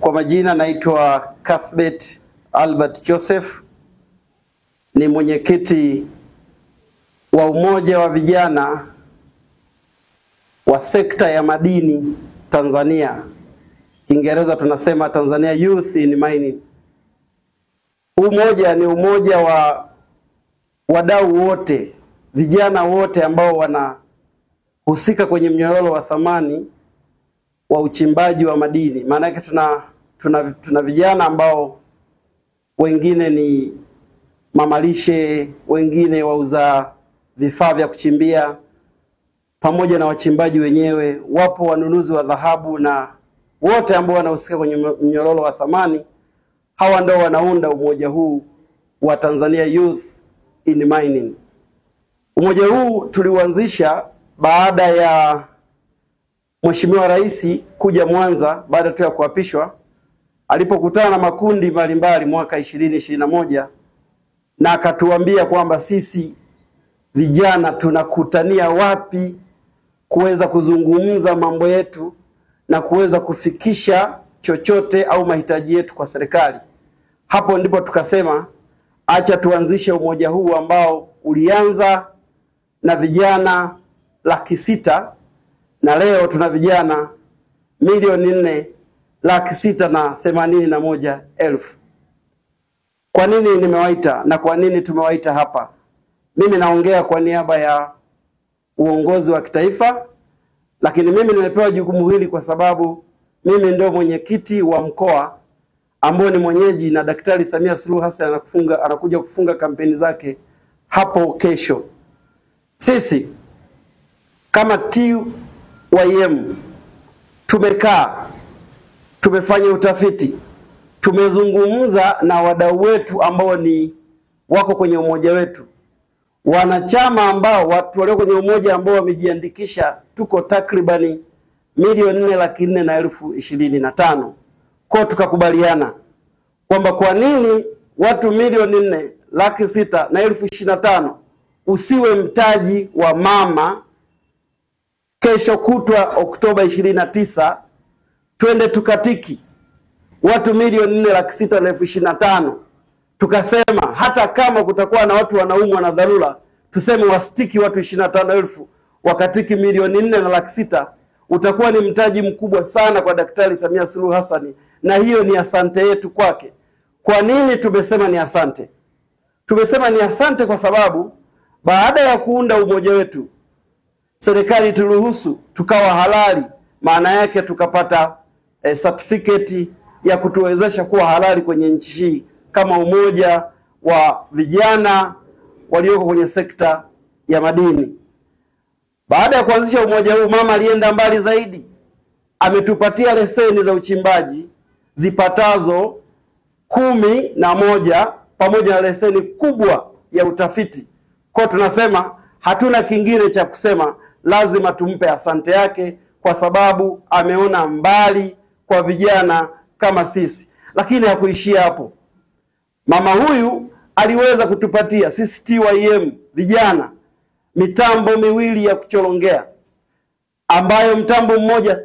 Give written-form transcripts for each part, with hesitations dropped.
Kwa majina naitwa Cuthbert Albert Joseph, ni mwenyekiti wa umoja wa vijana wa sekta ya madini Tanzania. Kiingereza tunasema Tanzania Youth in Mining. Umoja ni umoja wa wadau wote, vijana wote ambao wanahusika kwenye mnyororo wa thamani wa uchimbaji wa madini. Maana yake tuna vijana ambao wengine ni mamalishe, wengine wauza vifaa vya kuchimbia, pamoja na wachimbaji wenyewe. Wapo wanunuzi wa dhahabu, na wote ambao wanahusika kwenye mnyororo wa thamani, hawa ndio wanaunda umoja huu wa Tanzania Youth in Mining. Umoja huu tuliuanzisha baada ya Mheshimiwa Rais kuja Mwanza baada tu ya kuapishwa, alipokutana na makundi mbalimbali mwaka 2021, na akatuambia kwamba sisi vijana tunakutania wapi kuweza kuzungumza mambo yetu na kuweza kufikisha chochote au mahitaji yetu kwa serikali. Hapo ndipo tukasema acha tuanzishe umoja huu ambao ulianza na vijana 600,000 na leo tuna vijana 4,681,000. Kwa nini nimewaita na kwa nini tumewaita hapa? Mimi naongea kwa niaba ya uongozi wa kitaifa, lakini mimi nimepewa jukumu hili kwa sababu mimi ndio mwenyekiti wa mkoa ambao ni mwenyeji, na Daktari Samia Suluhu Hassan anakuja kufunga kampeni zake hapo kesho. Sisi kama TYM tumekaa, tumefanya utafiti, tumezungumza na wadau wetu ambao ni wako kwenye umoja wetu. Wanachama ambao watu walio kwenye umoja ambao wamejiandikisha tuko takribani 4,400,025. Kwa tukakubaliana kwamba kwa nini watu 4,406,025 usiwe mtaji wa mama. Kesho kutwa Oktoba 29 twende tukatiki watu 4,406,025. Tukasema hata kama kutakuwa na watu wanaumwa na dharura, tuseme wastiki watu 25,000 wakatiki 4,406,000. Utakuwa ni mtaji mkubwa sana kwa Daktari Samia Suluhu Hassan, na hiyo ni asante yetu kwake. Kwa nini tumesema ni asante? Tumesema ni asante kwa sababu baada ya kuunda umoja wetu, serikali turuhusu tukawa halali. Maana yake tukapata certificate ya kutuwezesha kuwa halali kwenye nchi hii kama umoja wa vijana walioko kwenye sekta ya madini. Baada ya kuanzisha umoja huu, mama alienda mbali zaidi. Ametupatia leseni za uchimbaji zipatazo 11 pamoja na leseni kubwa ya utafiti. Kwa tunasema hatuna kingine cha kusema, lazima tumpe asante yake kwa sababu ameona mbali kwa vijana kama sisi. Lakini hakuishia hapo. Mama huyu aliweza kutupatia sisi TYM vijana mitambo miwili ya kucholongea, ambayo mtambo mmoja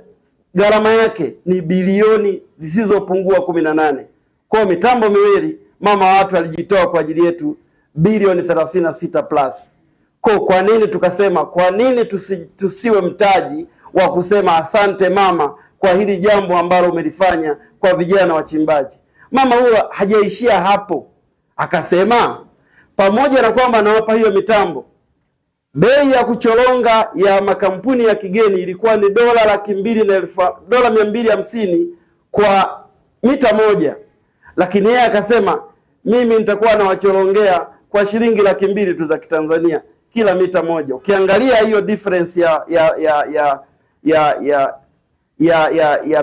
gharama yake ni bilioni zisizopungua 18. Kwa mitambo miwili mama watu alijitoa kwa ajili yetu bilioni 36 plus. Kwa nini tukasema kwa nini tusiwe mtaji wa kusema asante mama kwa hili jambo ambalo umelifanya kwa vijana wachimbaji. Mama huyo hajaishia hapo. Akasema pamoja na kwamba anawapa hiyo mitambo, bei ya kucholonga ya makampuni ya kigeni ilikuwa ni $250,000 kwa mita moja. Lakini yeye akasema mimi nitakuwa na wacholongea kwa shilingi 200,000 tu za Kitanzania kila mita moja. Ukiangalia hiyo difference ya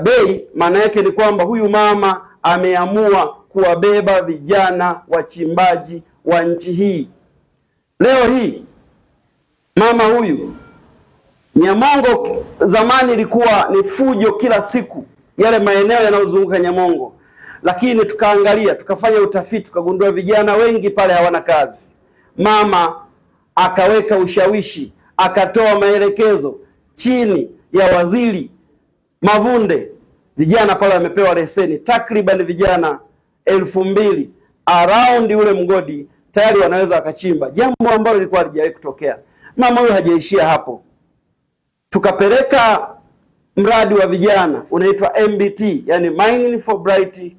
bei, maana yake ni kwamba huyu mama ameamua kuwabeba vijana wachimbaji wa nchi hii. Leo hii mama huyu, Nyamongo zamani ilikuwa ni fujo kila siku yale maeneo yanayozunguka Nyamongo, lakini tukaangalia, tukafanya utafiti, tukagundua vijana wengi pale hawana kazi. Mama akaweka ushawishi, akatoa maelekezo chini ya Waziri Mavunde, vijana pale wamepewa leseni, takriban vijana 2000 around ule mgodi tayari wanaweza wakachimba, jambo ambalo lilikuwa halijawahi kutokea. Mama huyo hajaishia hapo, tukapeleka mradi wa vijana unaitwa MBT, yani Mining for Bright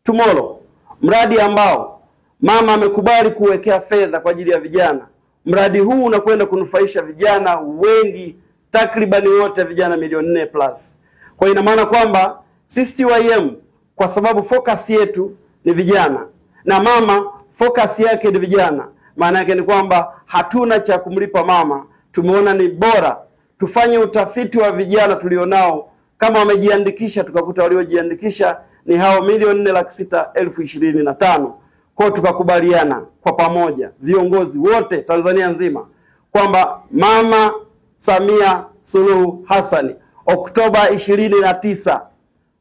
Tomorrow, mradi ambao mama amekubali kuwekea fedha kwa ajili ya vijana. Mradi huu unakwenda kunufaisha vijana wengi, takriban wote vijana 4,000,000+. Kwa ina maana kwamba sisi TYM, kwa sababu focus yetu ni vijana na mama focus yake ni vijana, maana yake ni kwamba hatuna cha kumlipa mama. Tumeona ni bora tufanye utafiti wa vijana tulionao, kama wamejiandikisha tukakuta waliojiandikisha ni hao 4,600,025. Kwa tukakubaliana kwa pamoja viongozi wote Tanzania nzima kwamba Mama Samia Suluhu Hassan Oktoba 29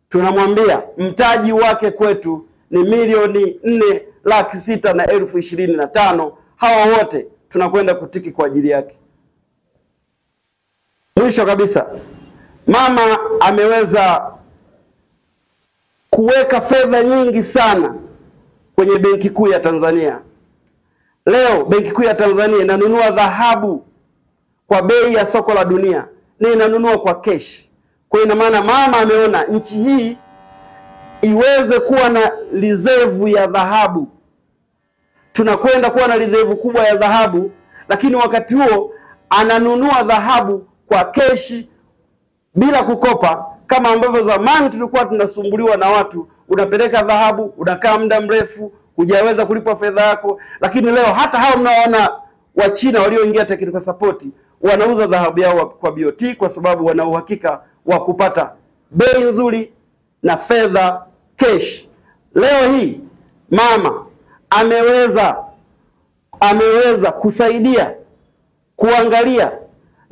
tunamwambia mtaji wake kwetu ni 4,600,025. Hawa wote tunakwenda kutiki kwa ajili yake. Mwisho kabisa, mama ameweza kuweka fedha nyingi sana kwenye Benki Kuu ya Tanzania. Leo Benki Kuu ya Tanzania inanunua dhahabu kwa bei ya soko la dunia na inanunua kwa cash. Kwa ina maana mama ameona nchi hii iweze kuwa na reserve ya dhahabu. Tunakwenda kuwa na reserve kubwa ya dhahabu, lakini wakati huo ananunua dhahabu kwa keshi bila kukopa, kama ambavyo zamani tulikuwa tunasumbuliwa na watu, unapeleka dhahabu, unakaa muda mrefu hujaweza kulipwa fedha yako. Lakini leo hata hao mnaoona wa China walioingia technical support wanauza dhahabu yao kwa BOT, kwa sababu wana uhakika wa kupata bei nzuri na fedha cash. Leo hii mama ameweza kusaidia kuangalia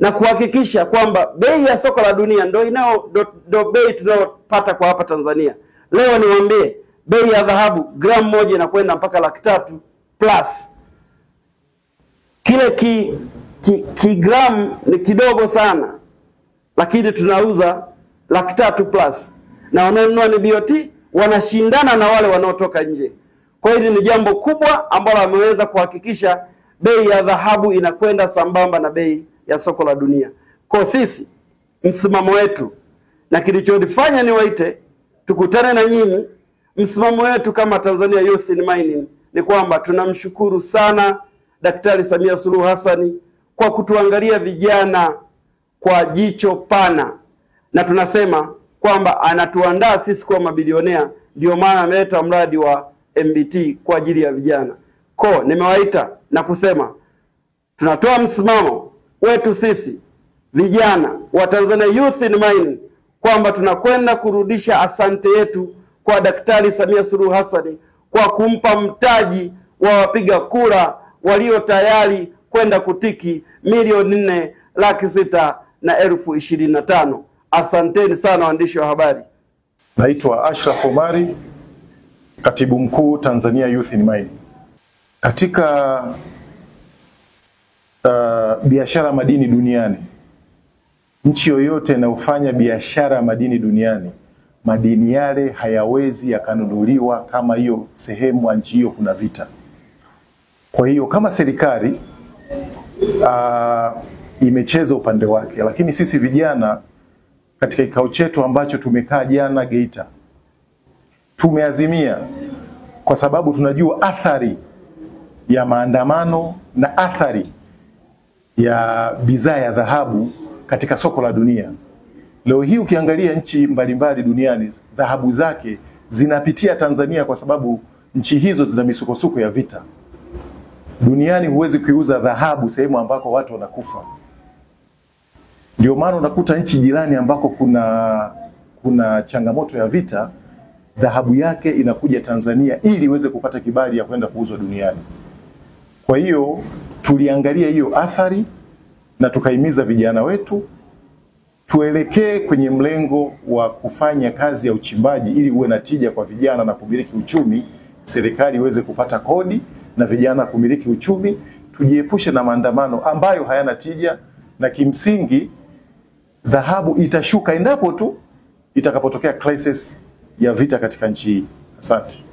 na kuhakikisha kwamba bei ya soko la dunia ndio bei tunayopata kwa hapa Tanzania. Leo niwaambie bei ya dhahabu gramu moja inakwenda mpaka 300,000+. Kile kigramu ni kidogo sana, lakini tunauza 300,000+, na wanaonunua ni BOT, wanashindana na wale wanaotoka nje. Kwa hiyo ni jambo kubwa ambalo ameweza kuhakikisha bei ya dhahabu inakwenda sambamba na bei ya soko la dunia. Kwa sisi msimamo wetu, na kilichofanya ni waite tukutane na nyinyi, msimamo wetu kama Tanzania Youth in Mining ni kwamba tunamshukuru sana Daktari Samia Suluhu Hassan kwa kutuangalia vijana kwa jicho pana, na tunasema kwamba anatuandaa sisi kuwa mabilionea. Ndio maana ameleta mradi wa MBT kwa ajili ya vijana. Kwa nimewaita na kusema tunatoa msimamo wetu sisi vijana wa Tanzania Youth in Mining kwamba tunakwenda kurudisha asante yetu kwa Daktari Samia Suluhu Hassan kwa kumpa mtaji wa wapiga kura walio tayari kwenda kutiki 4,600,025. Asanteni sana waandishi wa habari. Naitwa Ashraf Omari, Katibu Mkuu Tanzania Youth in Mining. Katika biashara madini duniani, nchi yoyote inayofanya biashara madini duniani, madini yale hayawezi yakanunuliwa kama hiyo sehemu ya nchi hiyo kuna vita. Kwa hiyo kama serikali imecheza upande wake, lakini sisi vijana katika kikao chetu ambacho tumekaa jana Geita, tumeazimia, kwa sababu tunajua athari ya maandamano na athari ya bidhaa ya dhahabu katika soko la dunia. Leo hii ukiangalia nchi mbalimbali duniani, dhahabu zake zinapitia Tanzania kwa sababu nchi hizo zina misukosuko ya vita. Duniani huwezi kuiuza dhahabu sehemu ambako watu wanakufa. Ndio maana unakuta nchi jirani ambako kuna changamoto ya vita, dhahabu yake inakuja Tanzania ili iweze kupata kibali ya kwenda kuuzwa duniani. Kwa hiyo tuliangalia hiyo athari na tukahimiza vijana wetu tuelekee kwenye mlengo wa kufanya kazi ya uchimbaji ili uwe na tija kwa vijana na kumiliki uchumi, serikali iweze kupata kodi na vijana kumiliki uchumi, tujiepushe na maandamano ambayo hayana tija, na kimsingi dhahabu itashuka endapo tu itakapotokea crisis ya vita katika nchi hii. Asante.